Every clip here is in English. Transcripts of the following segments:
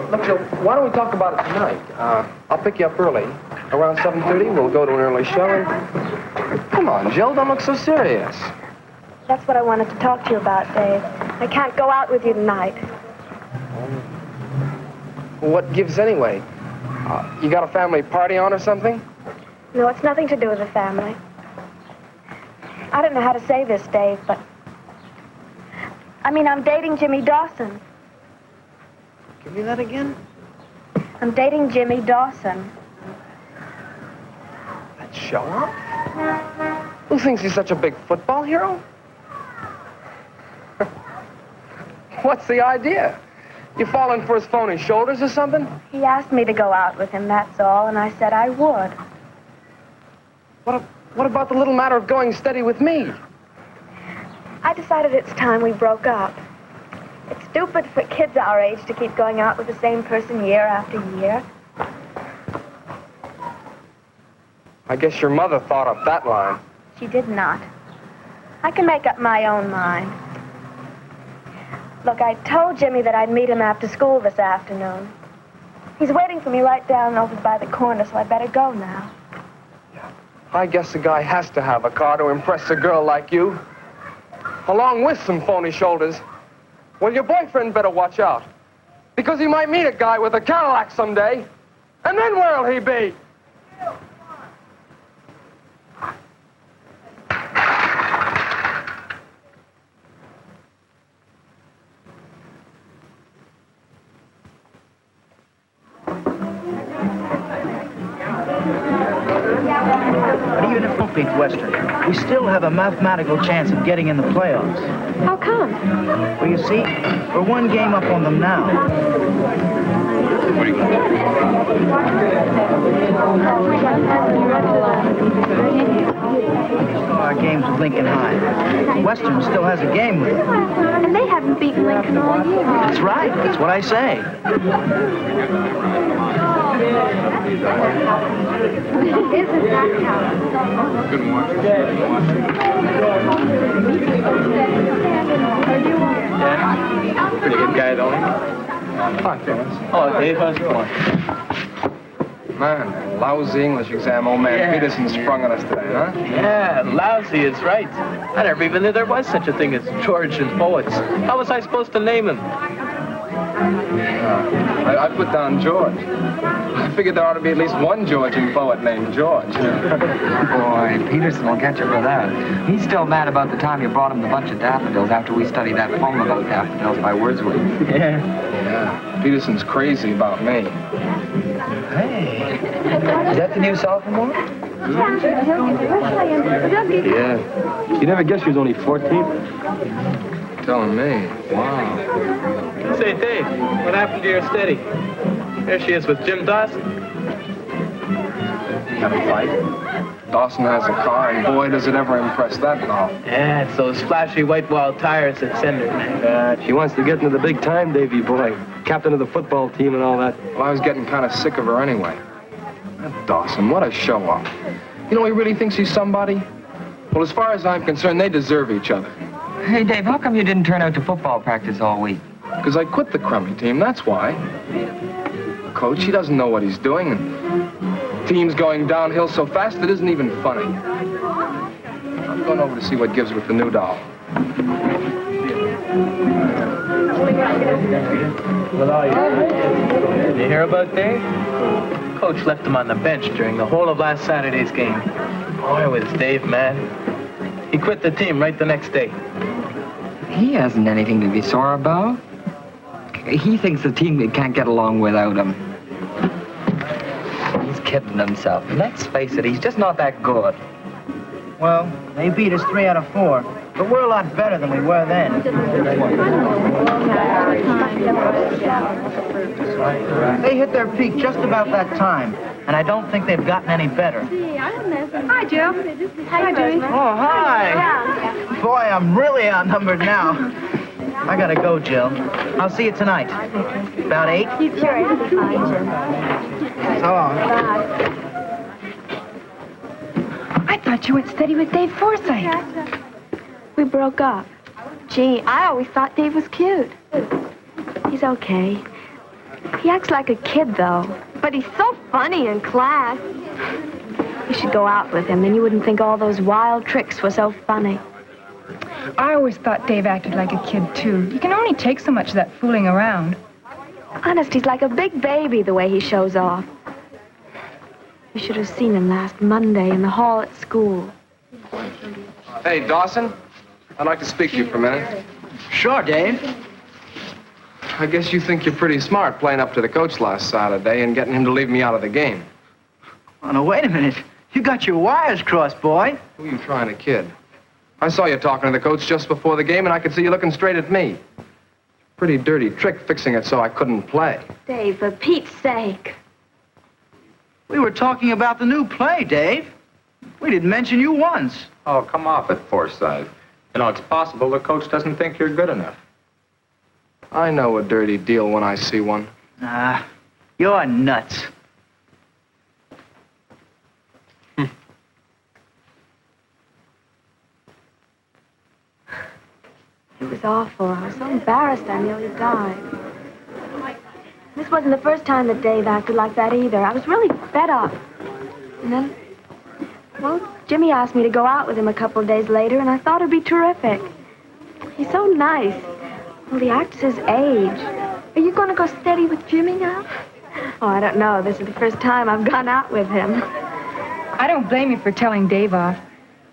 Look, Joe, why don't we talk about it tonight? I'll pick you up early. Around 7:30, we'll go to an early show and... Come on, Jill, don't look so serious. That's what I wanted to talk to you about, Dave. I can't go out with you tonight. What gives anyway? You got a family party on or something? No, it's nothing to do with the family. I don't know how to say this, Dave, but... I'm dating Jimmy Dawson. Give me that again? I'm dating Jimmy Dawson. That show up? Who thinks he's such a big football hero? What's the idea? You falling for his phony shoulders or something? He asked me to go out with him, that's all, and I said I would. What about the little matter of going steady with me? I decided it's time we broke up. It's stupid for kids our age to keep going out with the same person year after year. I guess your mother thought up that line. She did not. I can make up my own mind. Look, I told Jimmy that I'd meet him after school this afternoon. He's waiting for me right down over by the corner, so I better go now. Yeah. I guess a guy has to have a car to impress a girl like you. Along with some phony shoulders. Well, your boyfriend better watch out. Because he might meet a guy with a Cadillac someday. And then where'll he be? But even if we don't beat Western, we still have a mathematical chance of getting in the playoffs. How come? Well, you see, we're one game up on them now. Our games with Lincoln High. Western still has a game with them. And they haven't beaten Lincoln all year. That's right. That's what I say. Isn't that how? Good morning. Yeah. Pretty good guy, don't he? Hi, Felix. Hello, Dave. How's it going? Man, that lousy English exam old man Peterson sprung on us today, huh? Yeah, lousy is right. I never even knew there was such a thing as George in poets. How was I supposed to name him? I put down George. I figured there ought to be at least one Georgian poet named George. Boy, Peterson will get you for that. He's still mad about the time you brought him the bunch of daffodils after we studied that poem about daffodils by Wordsworth. Yeah. Yeah, Peterson's crazy about me. Hey, is that the new sophomore? Yeah. You never guessed she was only 14? Telling me. Wow. Say, Dave, what happened to your steady? There she is with Jim Dawson. Have a fight? Dawson has a car, and boy, does it ever impress that doll. Yeah, it's those flashy white wall tires that send her, man. She wants to get into the big time, Davy boy. Captain of the football team and all that. Well, I was getting kind of sick of her anyway. That Dawson, what a show-off. You know, he really thinks he's somebody? Well, as far as I'm concerned, they deserve each other. Hey, Dave, how come you didn't turn out to football practice all week? Because I quit the crummy team, that's why. Coach, he doesn't know what he's doing, and team's going downhill so fast it isn't even funny. I'm going over to see what gives with the new doll. Did you hear about Dave? Coach left him on the bench during the whole of last Saturday's game. Boy, was Dave mad. He quit the team right the next day. He hasn't anything to be sore about. He thinks the team can't get along without him. He's kidding himself. Let's face it, he's just not that good. Well, they beat us 3 out of 4, but we're a lot better than we were then. They hit their peak just about that time, and I don't think they've gotten any better. Hi, Jill. Hi, Judy. Oh, hi. Boy, I'm really outnumbered now. I gotta go, Jill. I'll see you tonight. About 8? Sure. So long. I thought you went steady with Dave Forsythe. We broke up. Gee, I always thought Dave was cute. He's okay. He acts like a kid, though. But he's so funny in class. You should go out with him, then you wouldn't think all those wild tricks were so funny. I always thought Dave acted like a kid, too. You can only take so much of that fooling around. Honest, he's like a big baby the way he shows off. You should have seen him last Monday in the hall at school. Hey, Dawson, I'd like to speak to you for a minute. Sure, Dave. I guess you think you're pretty smart playing up to the coach last Saturday and getting him to leave me out of the game. Oh, no, wait a minute. You got your wires crossed, boy. Who are you trying to kid? I saw you talking to the coach just before the game, and I could see you looking straight at me. Pretty dirty trick fixing it so I couldn't play. Dave, for Pete's sake. We were talking about the new play, Dave. We didn't mention you once. Oh, come off it, Forsythe. You know, it's possible the coach doesn't think you're good enough. I know a dirty deal when I see one. You're nuts. It was awful. I was so embarrassed I nearly died. This wasn't the first time that Dave acted like that either. I was really fed up. And then, well, Jimmy asked me to go out with him a couple of days later, and I thought it'd be terrific. He's so nice. Well, he acts his age. Are you going to go steady with Jimmy now? Oh, I don't know. This is the first time I've gone out with him. I don't blame you for telling Dave off.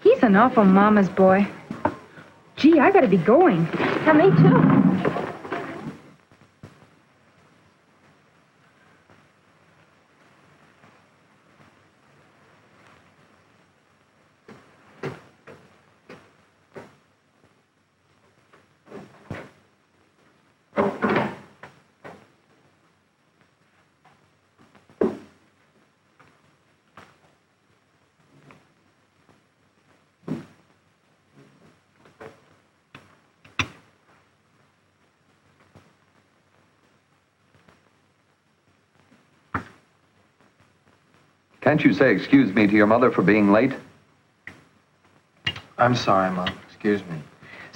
He's an awful mama's boy. Gee, I gotta be going. Yeah, me too. Can't you say excuse me to your mother for being late? I'm sorry, Mom. Excuse me.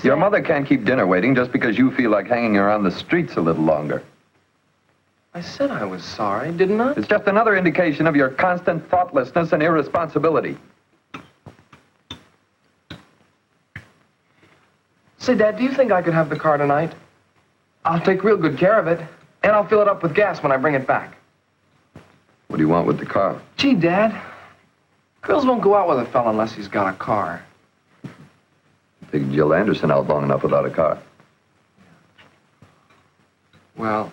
Your mother can't keep dinner waiting just because you feel like hanging around the streets a little longer. I said I was sorry, didn't I? It's just another indication of your constant thoughtlessness and irresponsibility. Say, Dad, do you think I could have the car tonight? I'll take real good care of it, and I'll fill it up with gas when I bring it back. What do you want with the car? Gee, Dad, girls won't go out with a fella unless he's got a car. Figured Jill Anderson out long enough without a car. Well,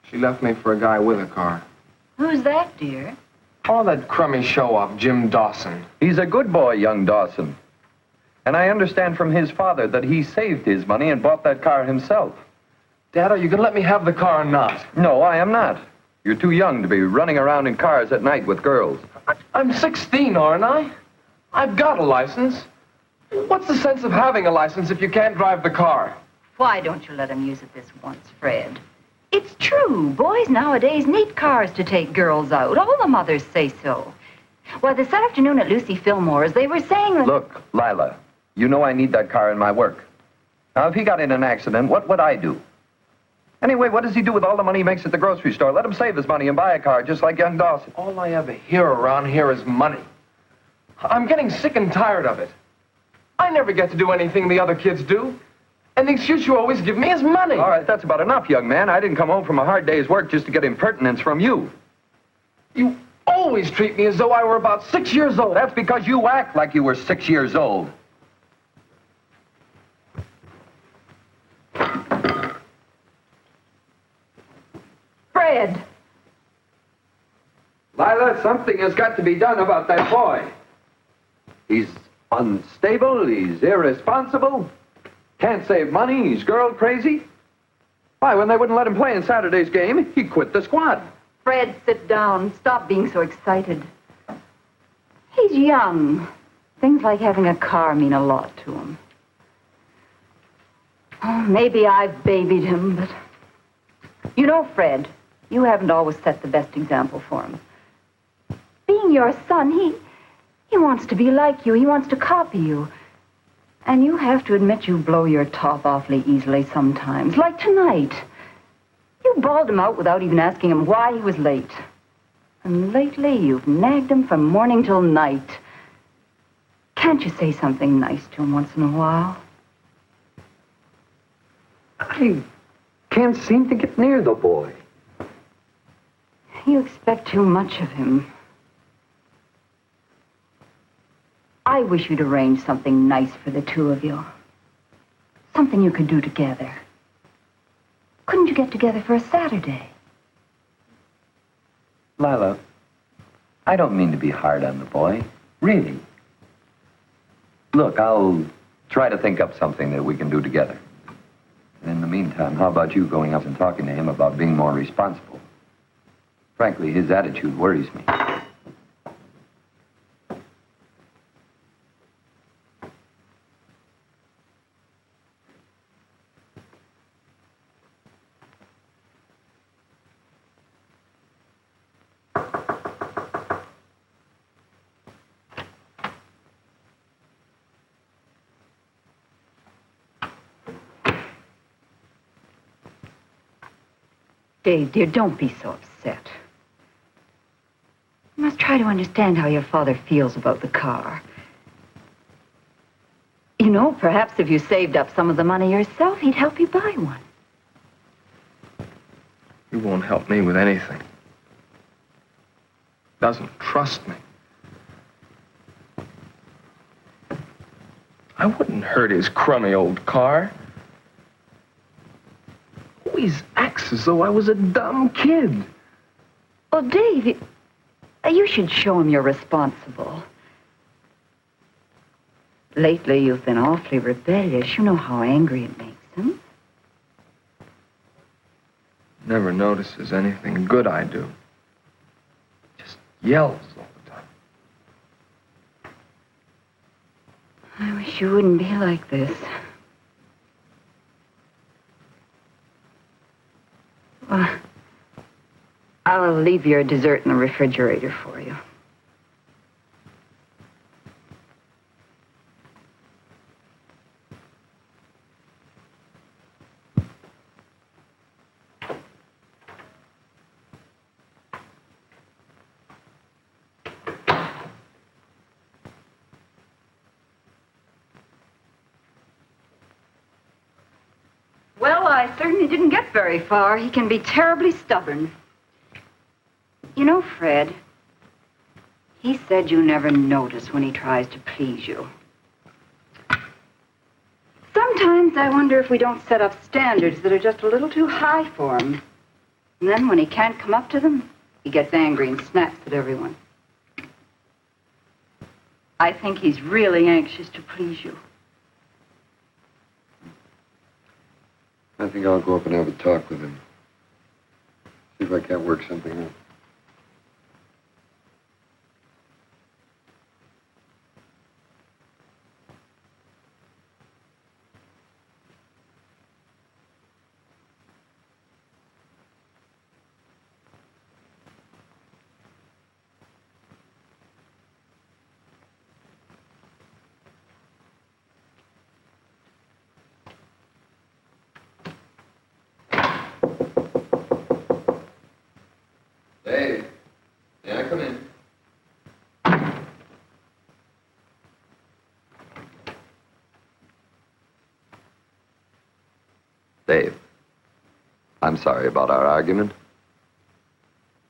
she left me for a guy with a car. Who's that, dear? Oh, that crummy show-off, Jim Dawson. He's a good boy, young Dawson. And I understand from his father that he saved his money and bought that car himself. Dad, are you going to let me have the car or not? No, I am not. You're too young to be running around in cars at night with girls. I'm 16, aren't I? I've got a license. What's the sense of having a license if you can't drive the car? Why don't you let him use it this once, Fred? It's true. Boys nowadays need cars to take girls out. All the mothers say so. Well, this afternoon at Lucy Fillmore's, they were saying that... Look, Lila, you know I need that car in my work. Now, if he got in an accident, what would I do? Anyway, what does he do with all the money he makes at the grocery store? Let him save his money and buy a car, just like young Dawson. All I ever hear around here is money. I'm getting sick and tired of it. I never get to do anything the other kids do. And the excuse you always give me is money. All right, that's about enough, young man. I didn't come home from a hard day's work just to get impertinence from you. You always treat me as though I were about 6 years old. That's because you act like you were 6 years old. Fred! Lila, something has got to be done about that boy. He's unstable, he's irresponsible, can't save money, he's girl crazy. Why, when they wouldn't let him play in Saturday's game, he quit the squad. Fred, sit down. Stop being so excited. He's young. Things like having a car mean a lot to him. Oh, maybe I've babied him, but... You know, Fred, you haven't always set the best example for him. Being your son, he wants to be like you. He wants to copy you. And you have to admit you blow your top awfully easily sometimes. Like tonight. You bawled him out without even asking him why he was late. And lately, you've nagged him from morning till night. Can't you say something nice to him once in a while? I can't seem to get near the boy. You expect too much of him. I wish you'd arrange something nice for the two of you. Something you could do together. Couldn't you get together for a Saturday? Lila, I don't mean to be hard on the boy. Really. Look, I'll try to think up something that we can do together. And in the meantime, how about you going up and talking to him about being more responsible? Frankly, his attitude worries me. Dave, dear, don't be so upset. You must try to understand how your father feels about the car. You know, perhaps if you saved up some of the money yourself, he'd help you buy one. He won't help me with anything. Doesn't trust me. I wouldn't hurt his crummy old car. Always acts as though I was a dumb kid. Well, Dave, you should show him you're responsible. Lately, you've been awfully rebellious. You know how angry it makes him. Never notices anything good I do. Just yells all the time. I wish you wouldn't be like this. Well, I'll leave your dessert in the refrigerator for you. Well, I certainly didn't get very far. He can be terribly stubborn. You know, Fred, he said you never notice when he tries to please you. Sometimes I wonder if we don't set up standards that are just a little too high for him. And then when he can't come up to them, he gets angry and snaps at everyone. I think he's really anxious to please you. I think I'll go up and have a talk with him. See if I can't work something out. Dave, I'm sorry about our argument,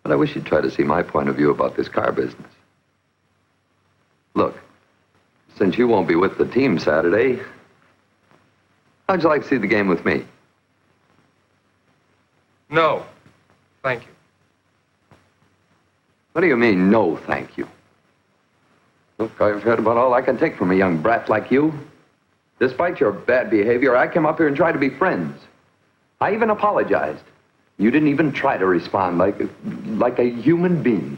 but I wish you'd try to see my point of view about this car business. Look, since you won't be with the team Saturday, how'd you like to see the game with me? No, thank you. What do you mean, no, thank you? Look, I've heard about all I can take from a young brat like you. Despite your bad behavior, I came up here and tried to be friends. I even apologized. You didn't even try to respond like a human being.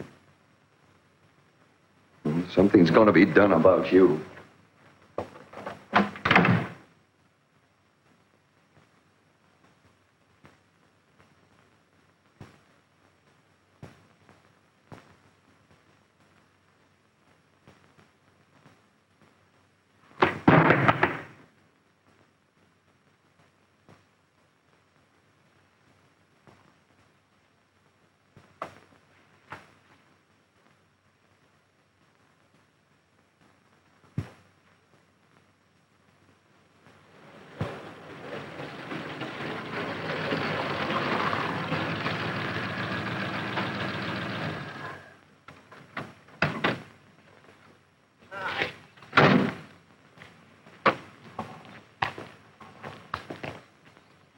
Something's going to be done about you.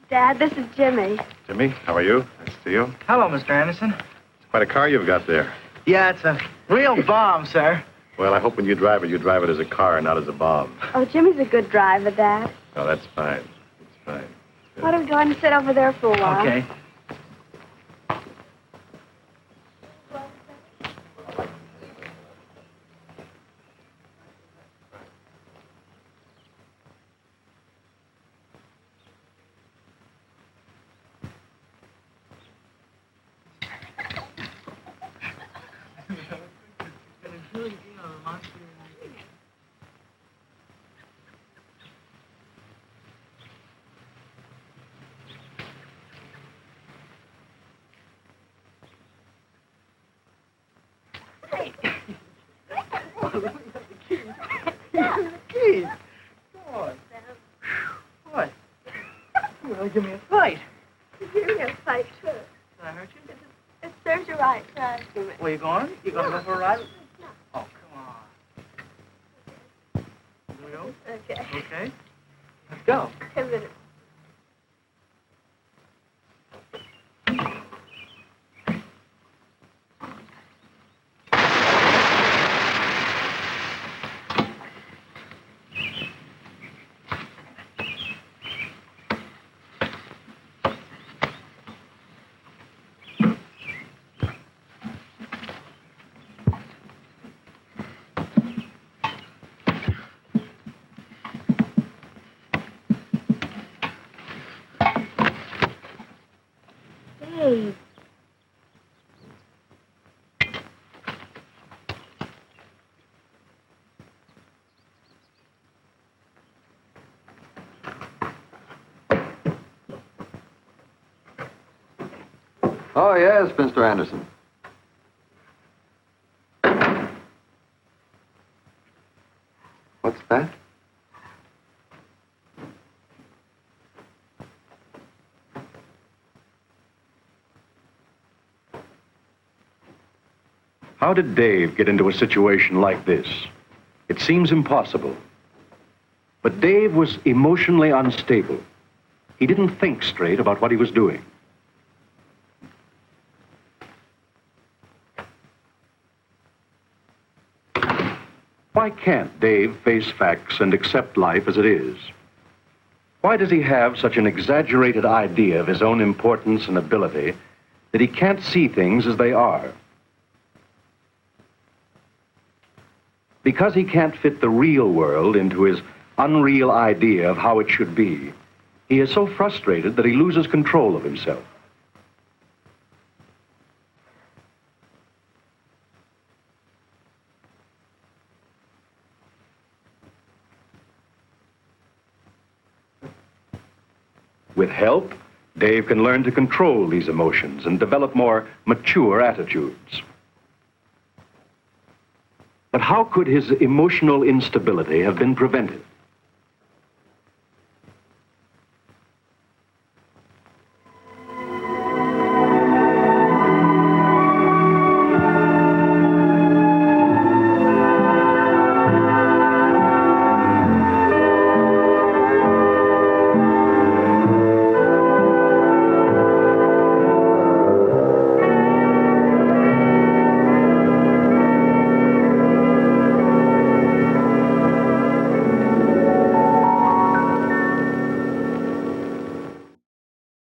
Dad, this is Jimmy. Jimmy, how are you? Nice to see you. Hello, Mr. Anderson. It's quite a car you've got there. Yeah, it's a real bomb, sir. Well, I hope when you drive it as a car and not as a bomb. Oh, Jimmy's a good driver, Dad. Oh, that's fine. That's fine. Why don't we go ahead and sit over there for a while? Okay. Keith. Boy. What? You want to give me a fight? You give me a fight, too. Did I hurt you? It serves you right, Dad. Where you going? You going to go for a ride? Oh, come on. Here we go? Okay. Okay. Let's go. A minute. Dave. Oh, yes, Mr. Anderson. What's that? How did Dave get into a situation like this? It seems impossible. But Dave was emotionally unstable. He didn't think straight about what he was doing. Why can't Dave face facts and accept life as it is? Why does he have such an exaggerated idea of his own importance and ability that he can't see things as they are? Because he can't fit the real world into his unreal idea of how it should be, he is so frustrated that he loses control of himself. With help, Dave can learn to control these emotions and develop more mature attitudes. But how could his emotional instability have been prevented?